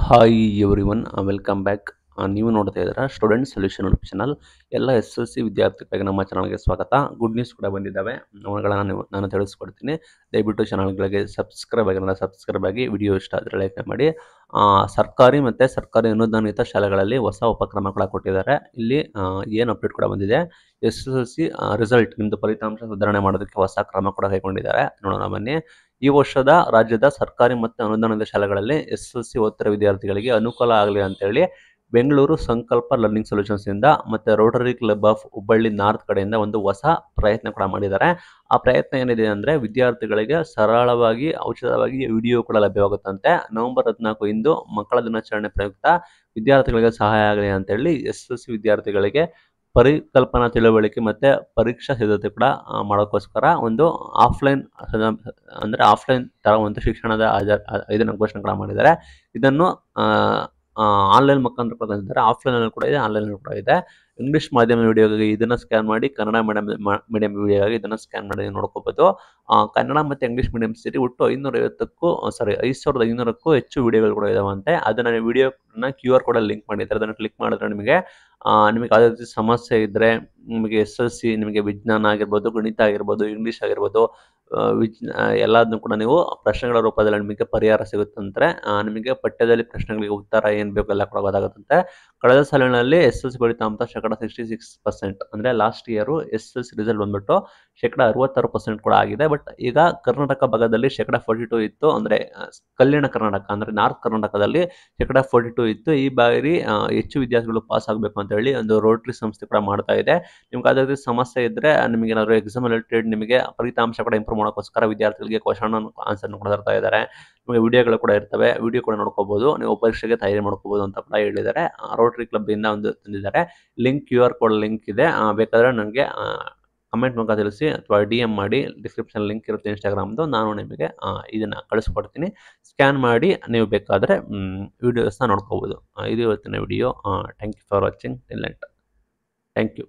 Hi everyone welcome back. ನೀವು ನೋಡ್ತಾ ಇದ್ದೀರಾ ಸ್ಟೂಡೆಂಟ್ ಸೊಲ್ಯೂಷನ್ ಯೂಟ್ಯೂಬ್ ಚಾನಲ್. ಎಲ್ಲ ಎಸ್ ಎಲ್ ಸಿ ವಿದ್ಯಾರ್ಥಿಗಳಿಗೆ ನಮ್ಮ ಚಾನಲ್ಗೆ ಸ್ವಾಗತ. ಗುಡ್ ನ್ಯೂಸ್ ಕೂಡ ಬಂದಿದ್ದಾವೆ, ಅವುಗಳನ್ನು ನಾನು ತಿಳಿಸ್ಕೊಡ್ತೀನಿ. ದಯವಿಟ್ಟು ಚಾನಲ್ಗಳಿಗೆ ಸಬ್ಸ್ಕ್ರೈಬ್ ಆಗಿ ವಿಡಿಯೋ ಇಷ್ಟ ಆದರೆ ಲೈಕ್ ಮಾಡಿ. ಸರ್ಕಾರಿ ಮತ್ತು ಸರ್ಕಾರಿ ಅನುದಾನಿತ ಶಾಲೆಗಳಲ್ಲಿ ಹೊಸ ಉಪಕ್ರಮ ಕೂಡ ಕೊಟ್ಟಿದ್ದಾರೆ. ಇಲ್ಲಿ ಏನು ಅಪ್ಡೇಟ್ ಕೂಡ ಬಂದಿದೆ, ಎಸ್ ಎಲ್ ಸಿ ರಿಸಲ್ಟ್ ನಿಮ್ಮದು ಫಲಿತಾಂಶ ಸುಧಾರಣೆ ಮಾಡೋದಕ್ಕೆ ಹೊಸ ಕ್ರಮ ಕೂಡ ಕೈಗೊಂಡಿದ್ದಾರೆ. ನೋಡೋಣ ಬನ್ನಿ. ಈ ವರ್ಷದ ರಾಜ್ಯದ ಸರ್ಕಾರಿ ಮತ್ತು ಅನುದಾನಿತ ಶಾಲೆಗಳಲ್ಲಿ ಎಸ್ಎಲ್ಸಿ ಓದ್ತಿರೋ ವಿದ್ಯಾರ್ಥಿಗಳಿಗೆ ಅನುಕೂಲ ಆಗಲಿ ಅಂತೇಳಿ ಬೆಂಗಳೂರು ಸಂಕಲ್ಪ ಲರ್ನಿಂಗ್ ಸೊಲ್ಯೂಷನ್ಸ್ ಇಂದ ಮತ್ತೆ Rotary club of Hubballi north ಕಡೆಯಿಂದ ಒಂದು ಹೊಸ ಪ್ರಯತ್ನ ಕೂಡ ಮಾಡಿದ್ದಾರೆ. ಆ ಪ್ರಯತ್ನ ಏನಿದೆ ಅಂದರೆ ವಿದ್ಯಾರ್ಥಿಗಳಿಗೆ ಸರಳವಾಗಿ ಉಚಿತವಾಗಿ ವಿಡಿಯೋ ಕೂಡ ಲಭ್ಯವಾಗುತ್ತಂತೆ. ನವೆಂಬರ್ 14 ಇಂದು ಮಕ್ಕಳ ದಿನಾಚರಣೆ ಪ್ರಯುಕ್ತ ವಿದ್ಯಾರ್ಥಿಗಳಿಗೆ ಸಹಾಯ ಆಗಲಿ ಅಂತೇಳಿ ಎಸ್ಎಲ್ಸಿ ವಿದ್ಯಾರ್ಥಿಗಳಿಗೆ ಪರಿಕಲ್ಪನಾ ತಿಳುವಳಿಕೆ ಮತ್ತೆ ಪರೀಕ್ಷಾ ಸಿದ್ಧತೆ ಕೂಡ ಮಾಡೋಕ್ಕೋಸ್ಕರ ಒಂದು ಆಫ್ಲೈನ್ ತರ ಒಂದು ಶಿಕ್ಷಣದ ಇದನ್ನು ಘೋಷಣೆ ಕೂಡ ಮಾಡಿದ್ದಾರೆ. ಇದನ್ನು ಆನ್ಲೈನ್ ಮುಖಾಂತರ ಕೂಡ ತಂದಿದ್ದಾರೆ. ಆಫ್ಲೈನ್ ಅಲ್ಲಿ ಕೂಡ ಇದೆ, ಆನ್ಲೈನ್ ಕೂಡ ಇದೆ. ಇಂಗ್ಲಿಷ್ ಮಾಧ್ಯಮ ವಿಡಿಯೋಗಾಗಿ ಇದನ್ನ ಸ್ಕ್ಯಾನ್ ಮಾಡಿ, ಕನ್ನಡ ಮೀಡಿಯಂ ವಿಡಿಯೋಗಾಗಿ ಇದನ್ನ ಸ್ಕ್ಯಾನ್ ಮಾಡಿ ನೋಡ್ಕೋಬಹುದು. ಕನ್ನಡ ಮತ್ತೆ ಇಂಗ್ಲಿಷ್ ಮೀಡಿಯಂ ಸೇರಿ ಒಟ್ಟು 5,500ಕ್ಕೂ ಹೆಚ್ಚು ವಿಡಿಯೋಗಳು ಕೂಡ ಇದಾವಂತೆ. ಅದನ್ನ ವಿಡಿಯೋನ QR ಕೋಡ್ ಅಲ್ಲಿ ಲಿಂಕ್ ಮಾಡಿದ್ದಾರೆ. ಅದನ್ನು ಕ್ಲಿಕ್ ಮಾಡಿದ್ರೆ ನಿಮಗೆ ಯಾವುದೇ ರೀತಿ ಸಮಸ್ಯೆ ಇದ್ದರೆ, ನಿಮಗೆ SSLC ನಿಮಗೆ ವಿಜ್ಞಾನ ಆಗಿರ್ಬೋದು, ಗಣಿತ ಆಗಿರ್ಬೋದು, ಇಂಗ್ಲೀಷ್ ಆಗಿರ್ಬೋದು, ಎಲ್ಲದನ್ನು ಕೂಡ ನೀವು ಪ್ರಶ್ನೆಗಳ ರೂಪದಲ್ಲಿ ನಿಮಗೆ ಪರಿಹಾರ ಸಿಗುತ್ತಂತೆ. ನಿಮಗೆ ಪಠ್ಯದಲ್ಲಿ ಪ್ರಶ್ನೆಗಳಿಗೆ ಉತ್ತರ ಏನು ಬೇಕು ಎಲ್ಲ ಕೂಡ ಗೊತ್ತಾಗುತ್ತಂತೆ. ಕಳೆದ ಸಾಲಿನಲ್ಲಿ SSLC ಫಲಿತಾಂಶ 66%, ಅಂದರೆ ಲಾಸ್ಟ್ ಇಯರು SSLC ರಿಸಲ್ಟ್ ಬಂದ್ಬಿಟ್ಟು 66% ಕೂಡ ಆಗಿದೆ. ಬಟ್ ಈಗ ಕರ್ನಾಟಕ ಭಾಗದಲ್ಲಿ 42% ಇತ್ತು, ಅಂದರೆ ಕಲ್ಯಾಣ ಕರ್ನಾಟಕ ಅಂದರೆ ನಾರ್ತ್ ಕರ್ನಾಟಕದಲ್ಲಿ 42% ಇತ್ತು. ಈ ಬಾರಿ ಹೆಚ್ಚು ವಿದ್ಯಾರ್ಥಿಗಳು ಪಾಸ್ ಆಗಬೇಕು ಅಂತ ಹೇಳಿ ಒಂದು ರೋಟರಿ ಸಂಸ್ಥೆ ಕೂಡ ಮಾಡ್ತಾ ಇದೆ. ನಿಮ್ಗೆ ಅದೇ ರೀತಿ ಸಮಸ್ಯೆ ಇದ್ದರೆ, ನಿಮಗೆ ಏನಾದರೂ ಎಕ್ಸಾಮ್ ರಿಲೇಟೆಡ್ ನಿಮಗೆ ಫಲಿತಾಂಶ ಕೂಡ ಇಂಪ್ರೂವ್ ಮಾಡೋಕ್ಕೋಸ್ಕರ ವಿದ್ಯಾರ್ಥಿಗಳಿಗೆ ಕ್ವಶನ್ ಆನ್ಸರ್ನ ಕೂಡ ತರ್ತಾ ಇದ್ದಾರೆ. ನಿಮಗೆ ವಿಡಿಯೋಗಳು ಕೂಡ ಇರ್ತವೆ, ವಿಡಿಯೋ ಕೂಡ ನೋಡ್ಕೋಬಹುದು, ನೀವು ಪರೀಕ್ಷೆಗೆ ತಯಾರಿ ಮಾಡ್ಕೋಬಹುದು ಅಂತ ಕೂಡ ಹೇಳಿದ್ದಾರೆ. ರೋಟರಿ ಕ್ಲಬ್ ಇಂದ ಒಂದು ತಂದಿದ್ದಾರೆ. QR ಕೋಡ್ ಲಿಂಕ್ ಇದೆ, ಬೇಕಾದ್ರೆ ನನಗೆ ಕಮೆಂಟ್ ಮೂಲಕ ತಿಳಿಸಿ ಅಥವಾ DM ಮಾಡಿ. ಡಿಸ್ಕ್ರಿಪ್ಷನ್ ಲಿಂಕ್ ಇರುತ್ತೆ ಇನ್ಸ್ಟಾಗ್ರಾಮ್ದು, ನಾನು ನಿಮಗೆ ಇದನ್ನ ಕಳಿಸ್ಕೊಡ್ತೀನಿ. ಸ್ಕ್ಯಾನ್ ಮಾಡಿ ನೀವು ಬೇಕಾದರೆ ವಿಡಿಯೋಸ್ನ ನೋಡ್ಕೋಬಹುದು. ಇದು ಇವತ್ತಿನ video. Thank you for watching till end. Thank you.